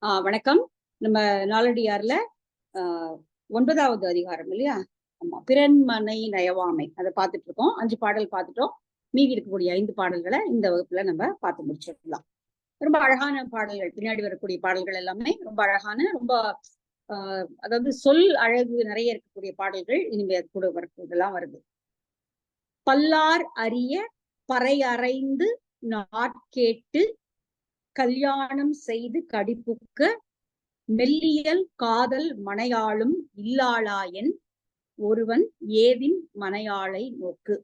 வணக்கம். நம்ம நாலடியார்ல ஆஹ் 9வது அதிகாரம் இல்லையா? ஆமா, பிறன்மனை நயவாமை அதை பார்த்துட்டு இருக்கோம். 5 பாடல் பார்த்துட்டோம். மீதி இருக்கக்கூடிய 5 பாடல்களை இந்த வகுப்புல நம்ம பார்த்து முடிச்சிடலாம். ரொம்ப அழகான பாடல்கள், பின்னாடி வரக்கூடிய பாடல்கள் எல்லாமே ரொம்ப அழகான, ரொம்ப அதாவது சொல் அழகு நிறைய இருக்கக்கூடிய பாடல்கள் இனிமே கூட வரக்கூடியதெல்லாம் வருது. பல்லார் அறிய பறையறைந்து நாட்கேட்டு கல்யாணம் செய்து கடிப்புக்க மெல்லியல் காதல் மனையாளும் இல்லாளாயன் ஒருவன் ஏதின் மனையாளை நோக்கு.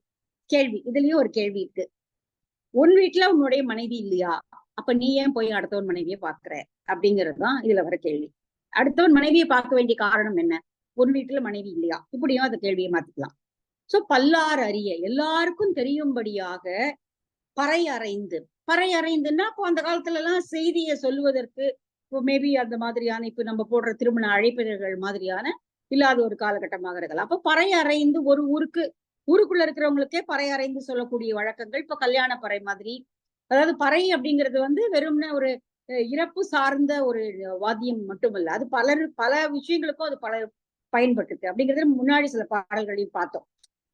கேள்வி, இதுலயும் ஒரு கேள்வி இருக்கு. உன் வீட்டுல உன்னுடைய மனைவி இல்லையா? அப்ப நீ ஏன் போய் அடுத்தவன் மனைவியை பாக்குற? அப்படிங்கறதுதான் இதுல வர கேள்வி. அடுத்தவன் மனைவியை பார்க்க வேண்டிய காரணம் என்ன? உன் வீட்டுல மனைவி இல்லையா? இப்படியும் அந்த கேள்வியை மாத்திக்கலாம். சோ பல்லார் அறிய, எல்லாருக்கும் தெரியும்படியாக பறையறைந்து. பறையறைந்துன்னா இப்போ அந்த காலத்துல எல்லாம் செய்தியை சொல்லுவதற்கு மேபி அந்த மாதிரியான இப்ப நம்ம போடுற திருமண அழைப்பிதழ்கள் மாதிரியான இல்லாத ஒரு காலகட்டமாக இருக்கலாம். அப்ப பறையறைந்து ஒரு ஊருக்குள்ள இருக்கிறவங்களுக்கே பறையறைந்து சொல்லக்கூடிய வழக்கங்கள் இப்ப கல்யாண பறை மாதிரி. அதாவது பறை அப்படிங்கிறது வெறும்ன ஒரு இறப்பு சார்ந்த ஒரு வாத்தியம் மட்டுமல்ல, அது பல விஷயங்களுக்கும் அது பல பயன்பட்டு அப்படிங்கிறது முன்னாடி சில பாடல்களையும் பார்த்தோம்.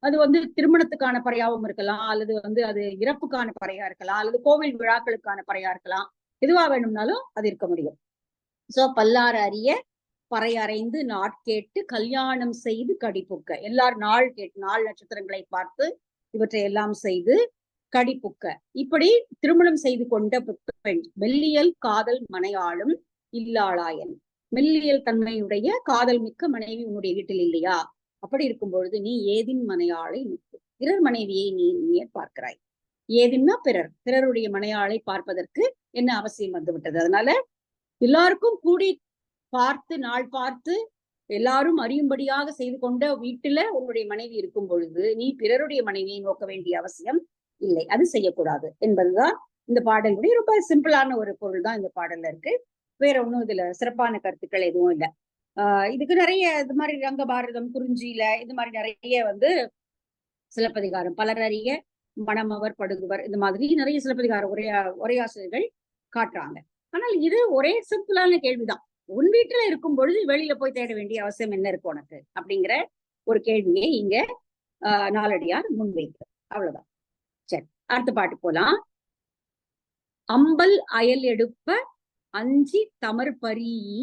அது திருமணத்துக்கான பறையாவும் இருக்கலாம், அல்லது அது இறப்புக்கான பறையா இருக்கலாம், அல்லது கோவில் விழாக்களுக்கான பறையா இருக்கலாம். எதுவா வேணும்னாலும் அது இருக்க முடியும். சோ பல்லார அறிய பறையறைந்து நாட்கேட்டு கல்யாணம் செய்து கடிப்புக்க, எல்லாரும் நாள் கேட்டு நாள் நட்சத்திரங்களை பார்த்து இவற்றை எல்லாம் செய்து கடிப்புக்க, இப்படி திருமணம் செய்து கொண்ட பெண் மெல்லியல் காதல் மனையாளும் இல்லாளாயன். மெல்லியல் தன்மையுடைய காதல் மிக்க மனைவி உன்னுடைய வீட்டில் இல்லையா? அப்படி இருக்கும் பொழுது நீ ஏதின் மனையாளை பிறர் மனைவியை நீ பார்க்கிறாய். ஏதின்னா பிறருடைய மனையாளை பார்ப்பதற்கு என்ன அவசியம் வந்துவிட்டது? அதனால எல்லாருக்கும் கூடி பார்த்து நாள் பார்த்து எல்லாரும் அறியும்படியாக செய்து கொண்ட வீட்டுல உன்னுடைய மனைவி இருக்கும் பொழுது நீ பிறருடைய மனைவியை நோக்க வேண்டிய அவசியம் இல்லை, அது செய்யக்கூடாது என்பதுதான் இந்த பாடலுடைய ரொம்ப சிம்பிளான ஒரு பொருள் தான் இந்த பாடல்ல இருக்கு. வேற ஒண்ணும் இதுல சிறப்பான கருத்துக்கள் எதுவும் இல்லை. இதுக்கு நிறைய இது மாதிரி ரங்க பாரதம், குறிஞ்சியில இது மாதிரி நிறைய சிலப்பதிகாரம், பலர் அறிய மணமவர் படுகுவர், இந்த மாதிரி நிறைய சிலப்பதிகார உரையாசிரியர்கள் காட்டுறாங்க. ஆனால் இது ஒரே சிம்பிளான கேள்விதான். உன் வீட்டுல இருக்கும் பொழுது வெளியில போய் தேட வேண்டிய அவசியம் என்ன இருக்கு உனக்கு அப்படிங்கிற ஒரு கேள்வியை இங்க நாலடியார் முன்வைக்கு. அவ்வளவுதான். சரி, அடுத்த பாட்டு போலாம். அம்பல் அயல் எடுப்ப அஞ்சி தமர் பரீயி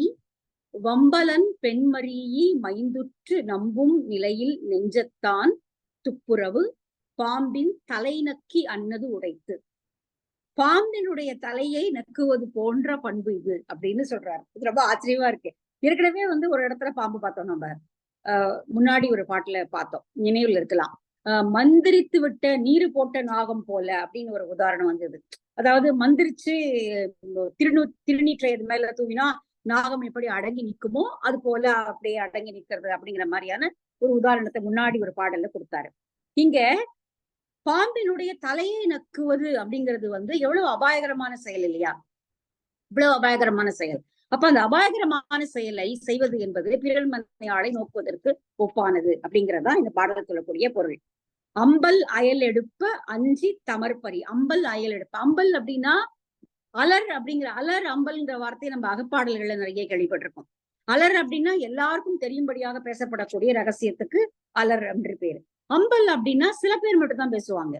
வம்பலன் பெண்மரீயி மைந்துற்று நம்பும் நிலையில் நெஞ்சத்தான் துப்புரவு பாம்பின் தலை நக்கி அன்னது உடைத்து. பாம்பினுடைய தலையை நக்குவது போன்ற பண்பு இது அப்படின்னு சொல்றாரு. இது ரொம்ப ஆச்சரியமா இருக்கு. ஏற்கனவே ஒரு இடத்துல பாம்பு பார்த்தோம் நம்ம. முன்னாடி ஒரு பாட்டுல பார்த்தோம், நினைவுல இருக்கலாம். மந்திரித்து விட்ட நீரு போட்ட நாகம் போல அப்படின்னு ஒரு உதாரணம் வந்தது. அதாவது மந்திரிச்சு திருநீற்றை இது மேல தூவினா நாகம் எப்படி அடங்கி நிற்குமோ அது போல அப்படியே அடங்கி நிற்கிறது அப்படிங்கிற மாதிரியான ஒரு உதாரணத்தை முன்னாடி ஒரு பாடல்ல கொடுத்தாரு. இங்க பாம்பினுடைய தலையை நக்குவது அப்படிங்கிறது எவ்வளவு அபாயகரமான செயல் இல்லையா? இவ்வளவு அபாயகரமான செயல். அப்ப அந்த அபாயகரமான செயலை செய்வது என்பது பிறர் மனையாளை நோக்குவதற்கு ஒப்பானது அப்படிங்கிறதா இந்த பாடல் சொல்லக்கூடிய பொருள். அம்பல் அயல் எடுப்ப அஞ்சி தமர்பரி. அம்பல் அயல் எடுப்ப, அம்பல் அப்படின்னா அலர் அப்படிங்கிற, அலர் அம்பல்ங்கிற வார்த்தையை நம்ம அகப்பாடல்கள்ல நிறைய கேள்விப்பட்டிருக்கோம். அலர் அப்படின்னா எல்லாருக்கும் தெரியும்படியாக பேசப்படக்கூடிய ரகசியத்துக்கு அலர் அப்படின்னு பேரு. அம்பல் அப்படின்னா சில பேர் மட்டும் தான் பேசுவாங்க,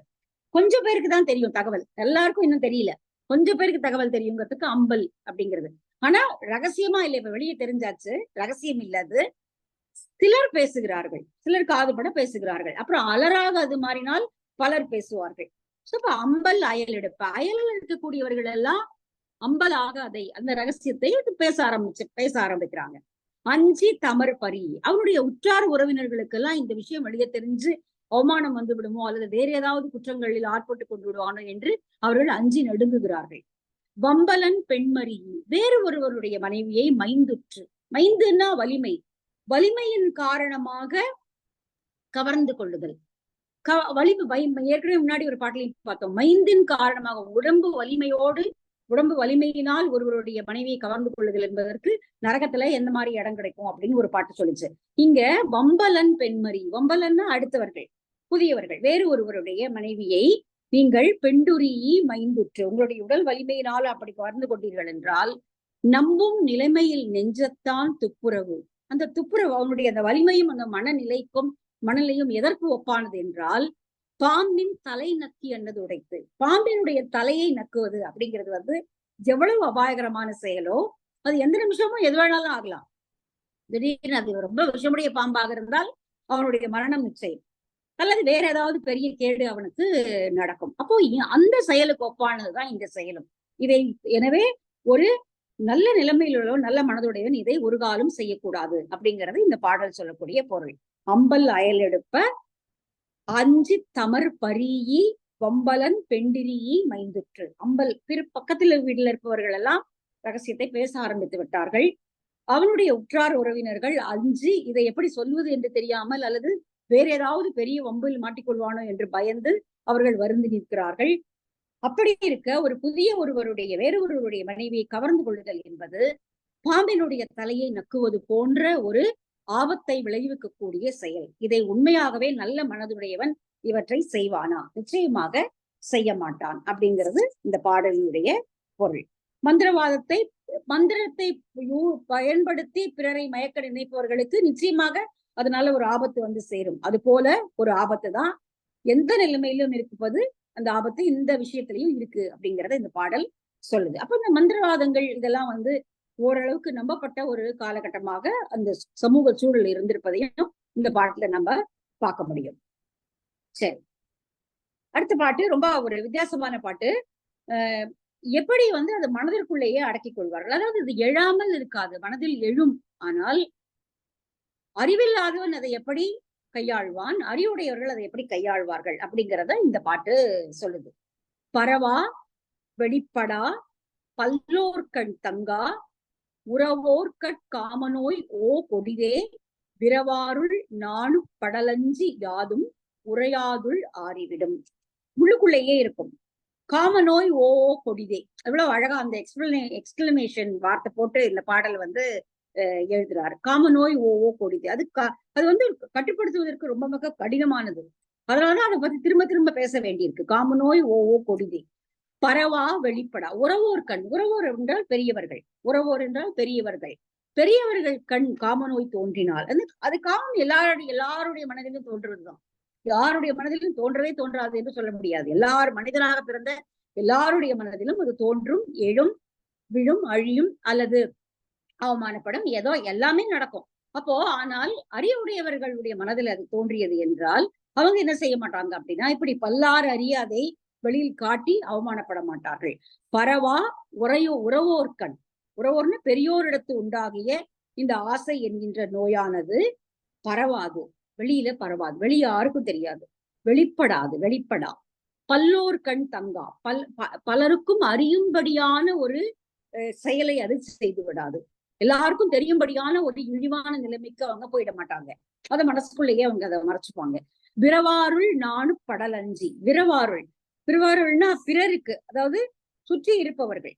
கொஞ்சம் பேருக்கு தான் தெரியும் தகவல், எல்லாருக்கும் இன்னும் தெரியல, கொஞ்சம் பேருக்கு தகவல் தெரியுங்கிறதுக்கு அம்பல் அப்படிங்கிறது. ஆனா ரகசியமா இல்லை, இப்ப வெளியே தெரிஞ்சாச்சு, ரகசியம் இல்லாது சிலர் பேசுகிறார்கள், சிலர் காதுபட பேசுகிறார்கள். அப்புறம் அலராக அது மாறினால் பலர் பேசுவார்கள். இப்ப அம்பல் அயல் எடுப்ப, அயலில் இருக்கக்கூடியவர்கள் எல்லாம் அம்பலாக அதை அந்த ரகசியத்தை பேச ஆரம்பிக்கிறாங்க. அஞ்சி தமர் பரி, அவருடைய உற்றார் உறவினர்களுக்கு எல்லாம் இந்த விஷயம் வெளியே தெரிஞ்சு அவமானம் வந்து விடுமோ அல்லது வேற ஏதாவது குற்றங்களில் ஆட்பட்டு கொண்டு விடுவானோ என்று அவர்கள் அஞ்சி நடுங்குகிறார்கள். வம்பலன் பெண்மரி, வேறு ஒருவருடைய மனைவியை மைந்துற்று, மைந்துன்னா வலிமை, வலிமையின் காரணமாக கவர்ந்து கொள்ளுதல். ஏற்கனவே முன்னாடி ஒரு பாட்டிலையும் பார்த்தோம், மைந்தின் காரணமாக உடம்பு வலிமையோடு, உடம்பு வலிமையினால் ஒருவருடைய மனைவியை கவர்ந்து கொள்ளுதல் என்பதற்கு நரகத்துல எந்த மாதிரி இடம் கிடைக்கும் அப்படின்னு ஒரு பாட்டு சொல்லிச்சு. இங்க வம்பலன் பெண்மரி, வம்பலன்னா அடுத்தவர்கள், புதியவர்கள், வேறு ஒருவருடைய மனைவியை நீங்கள் பெண்டுரி மைந்துற்று, உங்களுடைய உடல் வலிமையினால் அப்படி கவர்ந்து கொண்டீர்கள் என்றால் நம்பும் நிலைமையில் நெஞ்சத்தான் துப்புரவு. அந்த துப்புரவு அவனுடைய அந்த வலிமையும் அந்த மனநிலைக்கும் மனநிலையும் எதற்கு ஒப்பானது என்றால், பாம்பின் தலை நக்கி அன்னது உடைத்து. பாம்பினுடைய தலையை நக்குவது அப்படிங்கிறது வந்து எவ்வளவு அபாயகரமான செயலோ, அது எந்த நிமிஷமும் எது வேணாலும் ஆகலாம். திடீர்னு அது ரொம்ப விஷமுடைய பாம்பாக இருந்தால் அவனுடைய மரணம் நிச்சயம், அல்லது வேற ஏதாவது பெரிய கேடு அவனுக்கு நடக்கும். அப்போ அந்த செயலுக்கு ஒப்பானதுதான் இந்த செயலும். இதை எனவே ஒரு நல்ல நிலைமையில் உள்ள நல்ல மனதுடையவன் இதை ஒரு காலம் செய்யக்கூடாது அப்படிங்கிறது இந்த பாடல் சொல்லக்கூடிய பொருள். அம்பல் அயல் எடுப்ப அஞ்சி தமர் பரியி வம்பலன் பெண்டிரியை மைந்துற்று. அம்பல் பக்கத்துல வீட்டுல இருப்பவர்கள் எல்லாம் ரகசியத்தை பேச ஆரம்பித்து விட்டார்கள். அவனுடைய உற்றார் உறவினர்கள் அஞ்சு இதை எப்படி சொல்வது என்று தெரியாமல், அல்லது வேற ஏதாவது பெரிய வம்பில் மாட்டிக்கொள்வானோ என்று பயந்து அவர்கள் வருந்தி நிற்கிறார்கள். அப்படி இருக்க ஒரு புதிய ஒருவருடைய வேறொருவருடைய மனைவியை கவர்ந்து கொள்ளுதல் என்பது பாம்பினுடைய தலையை நக்குவது போன்ற ஒரு ஆபத்தை விளைவிக்கக்கூடிய செயல். இதை உண்மையாகவே நல்ல மனதுடையவன் இவற்றை செய்வானா? நிச்சயமாக செய்ய மாட்டான் அப்படிங்கிறது இந்த பாடலினுடைய பொருள். மந்திரத்தை பயன்படுத்தி பிறரை மயக்க நினைப்பவர்களுக்கு நிச்சயமாக அதனால ஒரு ஆபத்து வந்து சேரும். அது போல ஒரு ஆபத்து தான் எந்த நிலைமையிலும் இருப்பது, அந்த ஆபத்து இந்த விஷயத்திலையும் இருக்கு அப்படிங்கறத இந்த பாடல் சொல்லுது. அப்ப இந்த மந்திரவாதங்கள் இதெல்லாம் வந்து ஓரளவுக்கு நம்பப்பட்ட ஒரு காலகட்டமாக அந்த சமூக சூழல் இருந்திருப்பதையும் இந்த பாட்டுல நம்ம பார்க்க முடியும். சரி, அடுத்த பாட்டு ரொம்ப ஒரு வித்தியாசமான பாட்டு. எப்படி வந்து அது மனதிற்குள்ளேயே அடக்கிக் கொள்வார்கள். அதாவது இது எழாமல் இருக்காது, மனதில் எழும். ஆனால் அறிவில்லாதவன் அதை எப்படி கையாள்வான், அறிவுடையவர்கள் அதை எப்படி கையாள்வார்கள் அப்படிங்கிறத இந்த பாட்டு சொல்லுது. பரவா வெளிப்படா பல்லோர்கண் தங்கா உறவோர்கட் காமநோய் ஓ கொடிதே விரவாருள் நானு படலஞ்சி யாதும் உரையாதுள் ஆறிவிடும். உள்ளுக்குள்ளேயே இருக்கும். காமநோய் ஓ கொடிதே. எவ்வளவு அழகா அந்த எக்ஸ்பிளனேஷன் வார்த்தை போட்டு இந்த பாடல் வந்து எழுதுறாரு. காமநோய் ஓ கொடிதே. அது வந்து கட்டுப்படுத்துவதற்கு ரொம்ப மிக கடினமானது. அதனாலதான் அதை பத்தி திரும்ப திரும்ப பேச வேண்டியிருக்கு. காமநோய் ஓ கொடிதே. பரவா வெளிப்படா உறவோர் கண். உறவோர் என்றால் பெரியவர்கள், உறவோர் என்றால் பெரியவர்கள். பெரியவர்கள் கண் காமநோய் தோன்றினால் அது காமம் எல்லாருடைய மனதிலும் தோன்றுவதுதான். யாருடைய மனதிலும் தோன்றவே தோன்றாது என்று சொல்ல முடியாது. மனிதனாக பிறந்த எல்லாருடைய மனதிலும் அது தோன்றும், எழும், விழும், அழியும், அல்லது அவமானப்படும், ஏதோ எல்லாமே நடக்கும். அப்போ ஆனால் அறிவுடையவர்களுடைய மனதில் அது தோன்றியது என்றால் அவங்க என்ன செய்ய மாட்டாங்க அப்படின்னா, இப்படி பல்லாறு அறியாதை வெளியில் காட்டி அவமானப்பட மாட்டார்கள். பரவா உறவோர்கண். உறவோர்னு பெரியோரிடத்து உண்டாகிய இந்த ஆசை என்கின்ற நோயானது பரவாது, வெளியில பரவாது, வெளி யாருக்கும் தெரியாது, வெளிப்படா. பல்லோர் கண் தங்கா, பலருக்கும் அறியும்படியான ஒரு செயலை அது செய்து விடாது. எல்லாருக்கும் தெரியும்படியான ஒரு இழிவான நிலைமைக்கு அவங்க போயிட மாட்டாங்க. அத மனசுக்குள்ளேயே அவங்க அதை மறைச்சுப்பாங்க. விரவாருள் நானு படலஞ்சி. விரவாருள்னா பிறருக்கு, அதாவது சுற்றி இருப்பவர்கள்,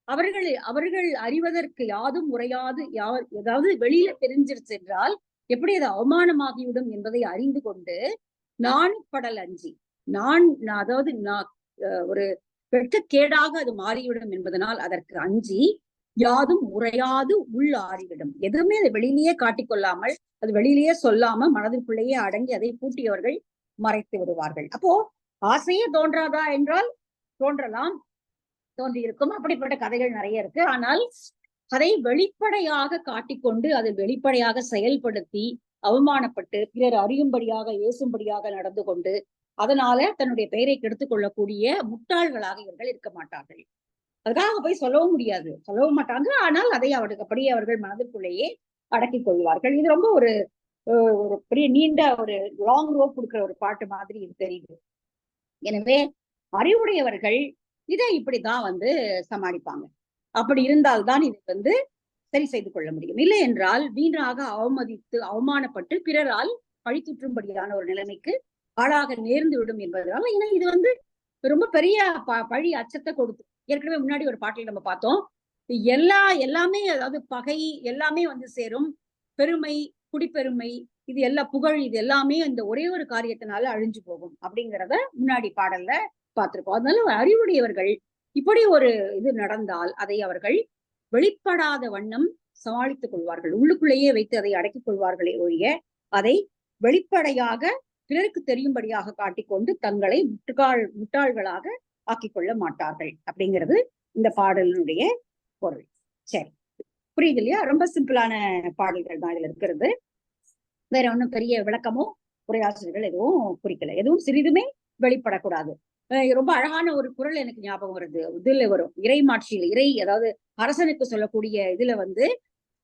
அவர்கள் அறிவதற்கு யாதும் உரையாது, ஏதாவது வெளியில தெரிஞ்சிருச்சு என்றால் எப்படி அது அவமானமாகிவிடும் என்பதை அறிந்து கொண்டு நான் படல் அஞ்சி, அதாவது ஒரு வெட்கக்கேடாக அது மாறிவிடும் என்பதனால் அதற்கு அஞ்சி யாதும் உரையாது உள் ஆறிவிடும். எதுவுமே அதை வெளியிலேயே காட்டிக்கொள்ளாமல், அது வெளியிலேயே சொல்லாம மனதிற்குள்ளேயே அடங்கி அதை பூட்டியவர்கள் மறைத்து விடுவார்கள். அப்போ ஆசையே தோன்றாதா என்றால் தோன்றலாம், தோன்றியிருக்கும். அப்படிப்பட்ட கதைகள் நிறைய இருக்கு. ஆனால் அதை வெளிப்படையாக காட்டிக்கொண்டு அதை வெளிப்படையாக செயல்படுத்தி அவமானப்பட்டு பிறர் அறியும்படியாக ஏசும்படியாக நடந்து கொண்டு அதனால தன்னுடைய பெயரை கெடுத்துக் கொள்ளக்கூடிய முட்டாள்களாக இவர்கள் இருக்க மாட்டார்கள். அதுக்காக போய் சொல்லவும் முடியாது, சொல்லவும் மாட்டாங்க. ஆனால் அதை அப்படியே அவர்கள் மனதிற்குள்ளேயே அடக்கிக் கொள்வார்கள். இது ரொம்ப ஒரு பெரிய நீண்ட ஒரு லாங் ரோப் கொடுக்கிற ஒரு பாட்டு மாதிரி இது தெரியுது. எனவே அறிவுடையவர்கள் இதை இப்படிதான் வந்து சமாளிப்பாங்க. அப்படி இருந்தால்தான் இது வந்து சரி செய்து கொள்ள முடியும். இல்லை என்றால் வீணாக அவமதித்து அவமானப்பட்டு பிறரால் பழித்துற்றும்படியான ஒரு நிலைமைக்கு ஆளாக நேர்ந்து விடும் என்பதனால, ஏன்னா இது வந்து ரொம்ப பெரிய பழி அச்சத்தை கொடுத்து, ஏற்கனவே முன்னாடி ஒரு பாட்டில் நம்ம பார்த்தோம், எல்லாமே அதாவது பகை எல்லாமே வந்து சேரும், பெருமை, குடிப்பெருமை, இது எல்லா புகழ், இது எல்லாமே இந்த ஒரே ஒரு காரியத்தினால அழிஞ்சு போகும் அப்படிங்கிறத முன்னாடி பாடல்ல பார்த்திருக்கோம். அதனால அறிவுடையவர்கள் இப்படி ஒரு இது நடந்தால் அதை அவர்கள் வெளிப்படாத வண்ணம் சமாளித்துக் கொள்வார்கள். உள்ளுக்குள்ளேயே வைத்து அதை அடக்கிக் கொள்வார்களே ஒழிய அதை வெளிப்படையாக பிறருக்கு தெரியும்படியாக காட்டிக்கொண்டு தங்களை முட்டாள்களாக ஆக்கிக் கொள்ள மாட்டார்கள் அப்படிங்கிறது இந்த பாடலினுடைய பொருள். சரி, புரியுது இல்லையா? ரொம்ப சிம்பிளான பாடல்கள் தான் இதுல இருக்கிறது. வேற ஒன்றும் பெரிய விளக்கமோ உரையாசிரியர்கள் எதுவும் குறிக்கல. எதுவும் சிறிதுமே வெளிப்படக்கூடாது. ரொம்ப அழகான ஒரு குறள் எனக்கு ஞாபகம் வருது. இதுல வரும் இறைமாட்சியில், இறை அதாவது அரசனுக்கு சொல்லக்கூடிய இதுல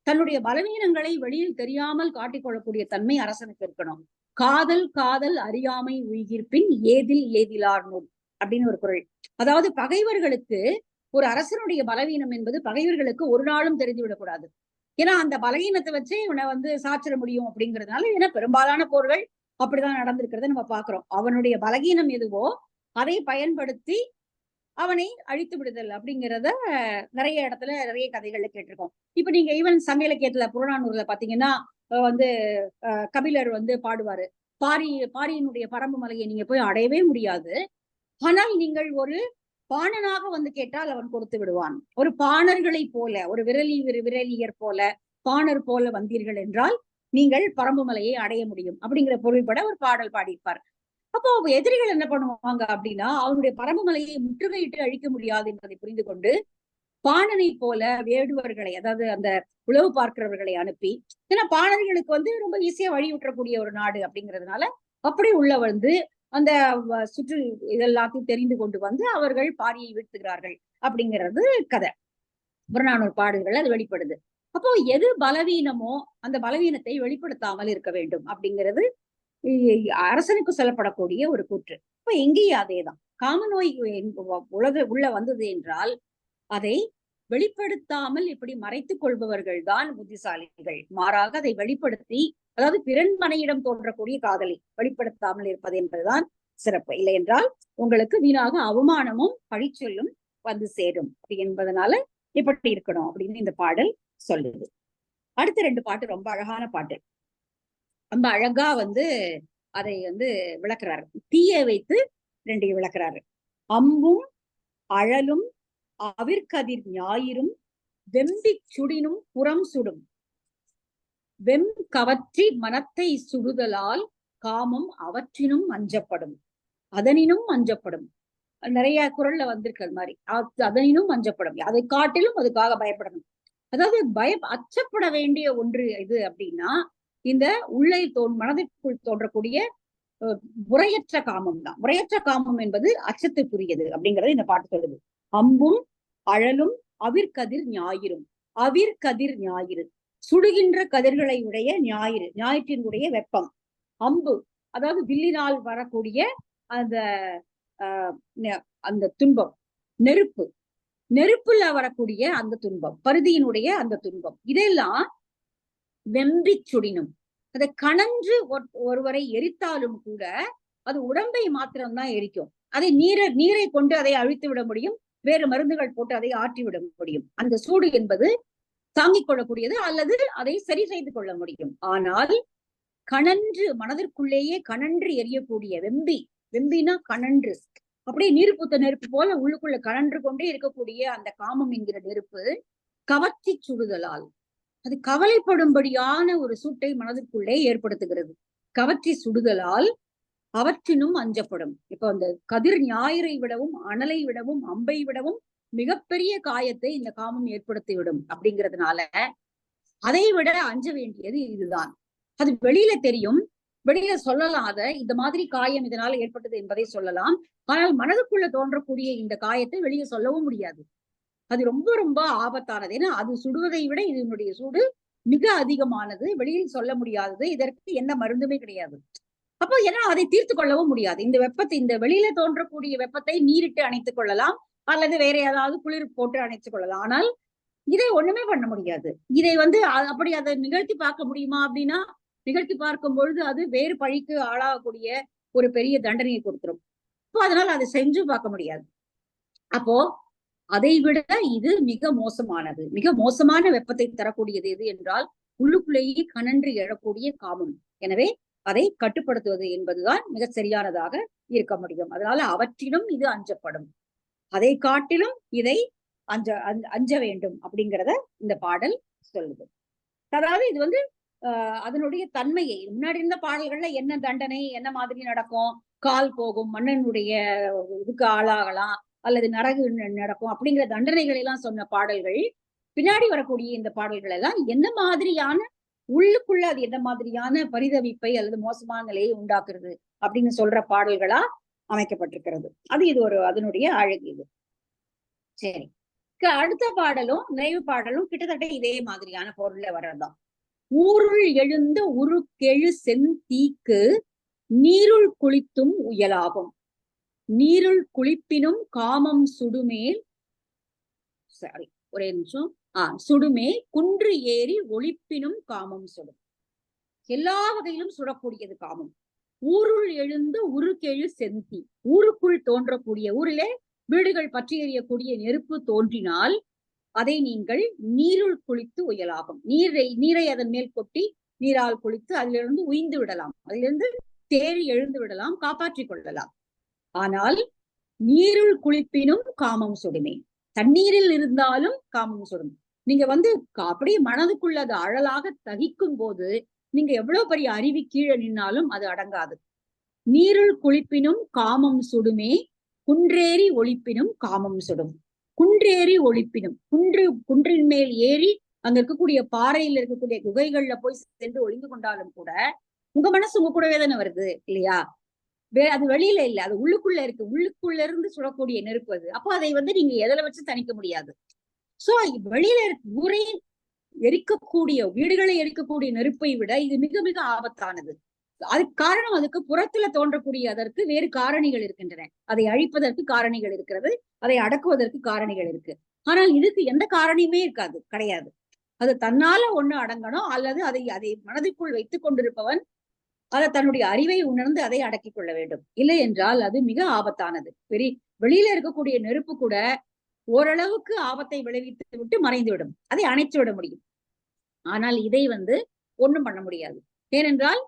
தன்னுடைய பலவீனங்களை வெளியில் தெரியாமல் காட்டிக்கொள்ளக்கூடிய தன்மை அரசனுக்கு இருக்கணும். காதல் காதல் அறியாமை உயிர்ப்பின் ஏதில் ஏதிலார் நூல் அப்படின்னு ஒரு குறள். அதாவது பகைவர்களுக்கு ஒரு அரசனுடைய பலவீனம் என்பது பகைவர்களுக்கு ஒரு நாளும் தெரிந்து விடக்கூடாது. ஏன்னா அந்த பலவீனத்தை வச்சு இவனை சாச்சிட முடியும் அப்படிங்கிறதுனால, ஏன்னா பெரும்பாலான போர்கள் அப்படிதான் நடந்திருக்கிறத நம்ம பாக்குறோம். அவனுடைய பலகீனம் எதுவோ அதை பயன்படுத்தி அவனை அழித்து விடுதல் அப்படிங்கிறத நிறைய இடத்துல நிறைய கதைகள்ல கேட்டிருக்கோம். இப்ப நீங்க ஈவன் சங்க இலக்கியத்துல புறநானூறுல பாத்தீங்கன்னா கபிலர் பாடுவாரு, பாரியினுடைய பரம்பு மலையை நீங்க போய் அடையவே முடியாது, ஆனால் நீங்கள் ஒரு பாணனாக கேட்டால் அவன் கொடுத்து விடுவான். ஒரு பாணர்களை போல, ஒரு விரலியர் போல, பாணர் போல வந்தீர்கள் என்றால் நீங்கள் பரம்பு மலையை அடைய முடியும் அப்படிங்கிற பொருள்பட ஒரு பாடல் பாடியிருப்பார். அப்போ எதிரிகள் என்ன பண்ணுவாங்க அப்படின்னா, அவனுடைய பரம்பு மலையை முற்றுகையிட்டு அழிக்க முடியாது என்பதை புரிந்து கொண்டு பாணனை போல வேடுவர்களை, அதாவது அந்த உளவு பார்க்கிறவர்களை அனுப்பி, ஏன்னா பாணர்களுக்கு ரொம்ப ஈஸியா வழி விட்டுறக்கூடிய ஒரு நாடு அப்படிங்கிறதுனால அப்படி உள்ள அந்த சுற்று இதெல்லாத்தையும் தெரிந்து கொண்டு அவர்கள் பாரியை வீழ்த்துகிறார்கள் அப்படிங்கிறது கதை. புறநானூறு பாடல்கள் அது வெளிப்படுது. அப்போ எது பலவீனமோ அந்த பலவீனத்தை வெளிப்படுத்தாமல் இருக்க வேண்டும் அப்படிங்கிறது அரசனுக்கு சொல்லப்படக்கூடிய ஒரு கூற்று. இப்ப எங்கேயும் அதேதான். காமநோய் உள்ள வந்தது என்றால் அதை வெளிப்படுத்தாமல் இப்படி மறைத்துக் கொள்பவர்கள் தான் புத்திசாலிகள். மாறாக அதை வெளிப்படுத்தி, அதாவது பிறன்மனையிடம் தோன்றக்கூடிய காதலை வெளிப்படுத்தாமல் இருப்பது என்பதுதான் சிறப்பு. இல்லை என்றால் உங்களுக்கு வீணாக அவமானமும் பழிச்சொல்லும் சேரும் அப்படி என்பதனால இப்படி இருக்கணும் அப்படின்னு இந்த பாடல் சொல்லுது. அடுத்த 2 பாட்டு ரொம்ப அழகான பாட்டு. ரொம்ப அழகா அதை விளக்குறாரு. தீய வைத்து 2 விளக்குறாரு. அம்பும் அழலும் அவிர்கதிர் ஞாயிறும் வெம்பி சுடினும் புறம் சுடும் வெம் கவற்றி மனத்தை சுடுதலால் காமம் அவற்றினும் அஞ்சப்படும், அதனினும் அஞ்சப்படும். நிறைய குறள்ல வந்திருக்கிறது மாதிரி. அதனினும் அஞ்சப்படும், அதை காட்டிலும் அதுக்காக பயப்படணும். அதாவது அச்சப்பட வேண்டிய ஒன்று இது அப்படின்னா இந்த உள்ளே மனதிற்குள் தோன்றக்கூடிய முறையற்ற காமம் தான். முறையற்ற காமம் என்பது அச்சத்துக்குரியது அப்படிங்கறது இந்த பாட்டு சொல்லுது. அம்பும் அழலும் அவிர்கதிர் ஞாயிறும். அவிர்கதிர் ஞாயிறு, சுடுகின்ற கதிர்களை உடைய ஞாயிறு, ஞாயிற்றினுடைய வெப்பம். அம்பு அதாவது வில்லினால் வரக்கூடிய அந்த அந்த துன்பம். நெருப்பு, நெருப்புல வரக்கூடிய அந்த துன்பம், பருதியினுடைய அந்த துன்பம். இதெல்லாம் வெம்பி சுடினும், அதை கணன்று ஒருவரை எரித்தாலும் கூட அது உடம்பை மாத்திரம்தான் எரிக்கும். அதை நீரை கொண்டு அதை அழித்து விட முடியும், வேறு மருந்துகள் போட்டு அதை ஆற்றி விட முடியும். அந்த சூடு என்பது தாங்கிக் கொள்ளக்கூடியது, அல்லது அதை சரி செய்து கொள்ள முடியும். ஆனால் கணன்று, மனதிற்குள்ளேயே கணன்று எரியக்கூடிய வெம்பினா கணன்று, அப்படியே நீர் பூத்த நெருப்பு போல உள்ளுக்குள்ள கணன்று கொண்டே இருக்கக்கூடிய அந்த காமம் என்கிற நெருப்பு கவர்ச்சி சுடுதலால் அது கவலைப்படும்படியான ஒரு சூட்டை மனதிற்குள்ளே ஏற்படுத்துகிறது. கவர்ச்சி சுடுதலால் அவற்றினும் அஞ்சப்படும். இப்ப அந்த கதிர் ஞாயிறை விடவும், அனலை விடவும், அம்பை விடவும் மிகப்பெரிய காயத்தை இந்த காமம் ஏற்படுத்தி விடும். அப்படிங்கிறதுனால அதை விட அஞ்ச வேண்டியது இதுதான். அது வெளியில தெரியும், வெளியில சொல்லலாம், அத இந்த மாதிரி காயம் இதனால ஏற்பட்டது என்பதை சொல்லலாம். ஆனால் மனதுக்குள்ள தோன்றக்கூடிய இந்த காயத்தை வெளியே சொல்லவும் முடியாது. அது ரொம்ப ரொம்ப ஆபத்தானது. ஏன்னா அது சுடுவதை விட இதனுடைய சூடு மிக அதிகமானது, வெளியில் சொல்ல முடியாதது, இதற்கு என்ன மருந்துமே கிடையாது. அப்போ ஏன்னா அதை தீர்த்து கொள்ளவும் முடியாது. இந்த வெப்பத்தை, இந்த வெளியில தோன்றக்கூடிய வெப்பத்தை நீரிட்டு அணைத்துக் கொள்ளலாம், அல்லது வேற ஏதாவது குளிர் போட்டு அணைத்துக் கொள்ளலாம். ஆனால் இதை ஒண்ணுமே பண்ண முடியாது. இதை அப்படி அதை நிகழ்த்தி பார்க்க முடியுமா அப்படின்னா, நிகழ்த்தி பார்க்கும் பொழுது அது வேறு பழிக்கு ஆளாகக்கூடிய ஒரு பெரிய தண்டனையை கொடுத்துரும். இப்போ அதனால அதை செஞ்சு பார்க்க முடியாது. அப்போ அதை விட இது மிக மோசமானது. மிக மோசமான வெப்பத்தை தரக்கூடியது எது என்றால் உள்ளுக்குள்ளேயே கனன்று எழக்கூடிய காமம். எனவே அதை கட்டுப்படுத்துவது என்பதுதான் மிக சரியானதாக இருக்க முடியும். அதனால அவற்றிலும் இது அஞ்சப்படும், அதை காட்டிலும் இதை அஞ்ச வேண்டும் அப்படிங்கிறத இந்த பாடல் சொல்லுது. அதாவது இது வந்து அதனுடைய தன்மையை, முன்னாடி இருந்த பாடல்கள்ல என்ன தண்டனை, என்ன மாதிரி நடக்கும், கால் போகும், மன்னனுடைய இதுக்கு ஆளாகலாம், அல்லது நரகு நடக்கும் அப்படிங்கிற தண்டனைகள் எல்லாம் சொன்ன பாடல்கள், பின்னாடி வரக்கூடிய இந்த பாடல்கள் எல்லாம் என்ன மாதிரியான உள்ளுக்குள்ள அது என்ன மாதிரியான பரிதவிப்பை அல்லது மோசமான நிலையை உண்டாக்குறது அப்படின்னு சொல்ற பாடல்களா அமைக்கப்பட்டிருக்கிறது. அது இது ஒரு அதனுடைய அழகு இது. சரி, அடுத்த பாடலும் நிறைவு பாடலும் கிட்டத்தட்ட இதே மாதிரியான பொருள்ல வர்றதுதான். ஊருள் எழுந்த உருக்கெழு செந்தீக்கு நீருள் குளித்தும் உயலாகும். நீருள் குளிப்பினும் காமம் சுடுமேல், சாரி ஒரே நிமிஷம், சுடுமே குன்று ஏறி ஒளிப்பினும் காமம் சுடும். எல்லா வகையிலும் சுடக்கூடியது காமம். ஊருள் எழுந்த உருக்கெழு செந்தி, ஊருக்குள் தோன்றக்கூடிய, ஊரிலே வீடுகள் பற்றி எறியக்கூடிய நெருப்பு தோன்றினால் அதை நீங்கள் நீருள் குளித்து உயலாகும். நீரை அதன் மேல் கொட்டி நீரால் குளித்து அதிலிருந்து உய்ந்து விடலாம், அதிலிருந்து தேறி எழுந்து விடலாம், காப்பாற்றிக் கொள்ளலாம். ஆனால் நீருள் குளிப்பினும் காமம் சுடுமே, தண்ணீரில் இருந்தாலும் காமம் சுடும். நீங்க வந்து அப்படியே மனதுக்குள்ள அது அழலாக தகிக்கும் போது நீங்க எவ்வளவு பெரிய அருவி கீழே நின்னாலும் அது அடங்காது. நீருள் குளிப்பினும் காமம் சுடுமே, குன்றேறி ஒளிப்பினும் காமம் சுடும். குன்றேறி ஒளிப்பினும், குன்றின் மேல் ஏறி அங்க இருக்கக்கூடிய பாறையில் இருக்கக்கூடிய குகைகள்ல போய் சென்று ஒளிந்து கொண்டாலும் கூட உங்க மனசு உங்க கூடவே தானே வருது இல்லையா? அது வெளியில இல்ல, அது உள்ளுக்குள்ள இருக்கு. உள்ளுக்குள்ள இருந்து சுடக்கூடிய நெருப்பு அது. அப்போ அதை வந்து நீங்க எதில வச்சு தணிக்க முடியாது. சோ வெளியில ஊரை எரிக்கக்கூடிய, வீடுகளை எரிக்கக்கூடிய நெருப்பை விட இது மிக மிக ஆபத்தானது. அதுக்கு காரணம், அதுக்கு புறத்துல தோன்றக்கூடிய அதற்கு வேறு காரணிகள் இருக்கின்றன. அதை அழிப்பதற்கு காரணிகள் இருக்கிறது, அதை அடக்குவதற்கு காரணிகள் இருக்கு. ஆனால் இதுக்கு எந்த காரணியுமே இருக்காது, கிடையாது. அது தன்னால ஒண்ணு அடங்கணும், அல்லது அதை மனதிற்குள் வைத்துக் கொண்டிருப்பவன் அதை தன்னுடைய அறிவை உணர்ந்து அதை அடக்கிக் கொள்ள வேண்டும். இல்லை என்றால் அது மிக ஆபத்தானது. வெளியில இருக்கக்கூடிய நெருப்பு கூட ஓரளவுக்கு ஆபத்தை விளைவித்து விட்டு மறைந்து விடும், அதை அணைத்து விட முடியும். ஆனால் இதை வந்து ஒண்ணும் பண்ண முடியாது. ஏனென்றால்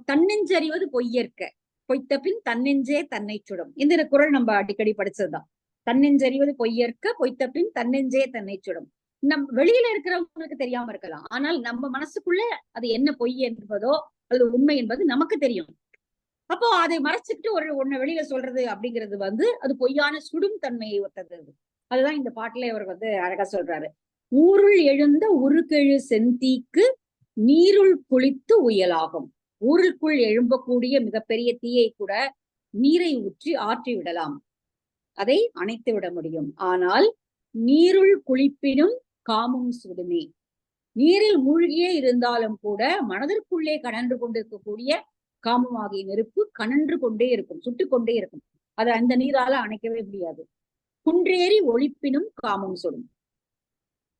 தன்னெஞ்சறிவது பொய்யற்க, பொய்த்த பின் தன்னெஞ்சே தன்னை சுடும். இந்த குறள் நம்ம அடிக்கடி படிச்சதுதான். தன்னெஞ்சறிவது பொய்யற்க, பொய்த்த பின் தன்னெஞ்சே தன்னை சுடும். வெளியில இருக்கிறவங்களுக்கு தெரியாம இருக்கலாம், ஆனால் நம்ம மனசுக்குள்ள அது என்ன பொய் என்பதோ அல்லது உண்மை என்பது நமக்கு தெரியும். அப்போ அதை மறைச்சிட்டு ஒண்ணு வெளியில சொல்றது அப்படிங்கிறது வந்து அது பொய்யான சுடும் தன்மையை ஒத்தது. அதுதான் இந்த பாட்டுல அவர் வந்து அழகா சொல்றாரு. ஊருள் எழுந்த உருக்கெழு செந்தீக்கு நீருள் குளித்து உயலாகும். ஊருக்குள் எழும்பக்கூடிய மிகப்பெரிய தீயை கூட நீரை ஊற்றி ஆற்றி விடலாம், அதை அணைத்து விட முடியும். ஆனால் நீருள் குளிப்பினும் காமம் சுடுமே, நீரில் மூழ்கியே இருந்தாலும் கூட மனதிற்குள்ளே கனன்று கொண்டிருக்கக்கூடிய காமமாகிய நெருப்பு கனன்று கொண்டே இருக்கும், சுட்டு கொண்டே இருக்கும். அதை அந்த நீரால அணைக்கவே முடியாது. குன்றேறி ஒளிப்பினும் காமம் சுடும்.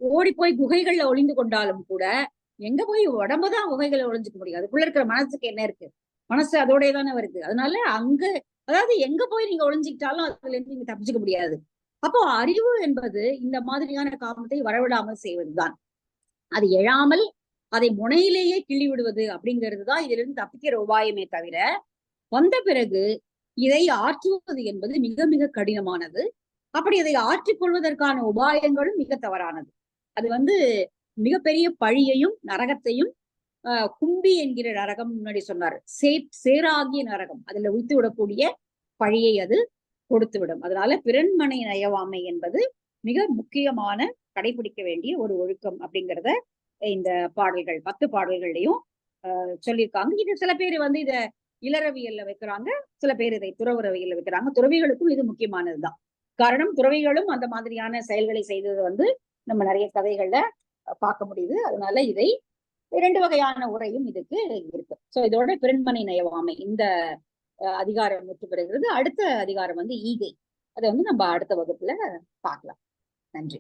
ஓடி போய் குகைகள்ல ஒளிந்து கொண்டாலும் கூட எங்க போய் உடம்புதான் குகைகளை ஒளிஞ்சுக்க முடியும், அதுக்குள்ள இருக்கிற மனசுக்கு என்ன இருக்கு, மனசு அதோடய தானே வருது. அதனால அங்க, அதாவது எங்க போய் நீங்க ஒளிஞ்சுக்கிட்டாலும் அதுல இருந்து நீங்க தப்பிச்சுக்க முடியாது. அப்போ அறிவு என்பது இந்த மாதிரியான காமத்தை வரவிடாமல் செய்வதுதான். அது எழாமல் அதை முனையிலேயே கிள்ளி விடுவது அப்படிங்கிறது தான் இதுல இருந்து தப்பிக்கிற உபாயமே தவிர, வந்த பிறகு இதை ஆற்றுவது என்பது மிக மிக கடினமானது. அப்படி அதை ஆற்றிக்கொள்வதற்கான உபாயங்களும் மிக தவறானது. அது வந்து மிகப்பெரிய பழியையும் நரகத்தையும், கும்பி என்கிற நரகம் முன்னாடி சொன்னார், சேராகிய நரகம், அதுல உய்த்து விடக்கூடிய பழியை அது கொடுத்து விடும். அதனால பிறன்மனை நயவாமை என்பது மிக முக்கியமான கடைபிடிக்க வேண்டிய ஒரு ஒழுக்கம் அப்படிங்கிறத இந்த பாடல்கள் 10 பாடல்கள்லையும் சொல்லியிருக்காங்க. இது சில பேர் வந்து இத இளறவியல்ல வைக்கிறாங்க, சில பேர் இதை துறவுறவியல்ல வைக்கிறாங்க. துறவிகளுக்கும் இது முக்கியமானதுதான். காரணம், துறவிகளும் அந்த மாதிரியான செயல்களை செய்தது வந்து நம்ம நிறைய கதைகள்ல பார்க்க முடியுது. அதனால இதை 2 வகையான உரையும் இதுக்கு இருக்கு. சோ இதோட பிறன்மனை நயவாமை இந்த அதிகாரம் முற்று பெறுகிறது. அடுத்த அதிகாரம் வந்து ஈகை. அதை வந்து நம்ம அடுத்த வகுப்புல பார்க்கலாம். நன்றி.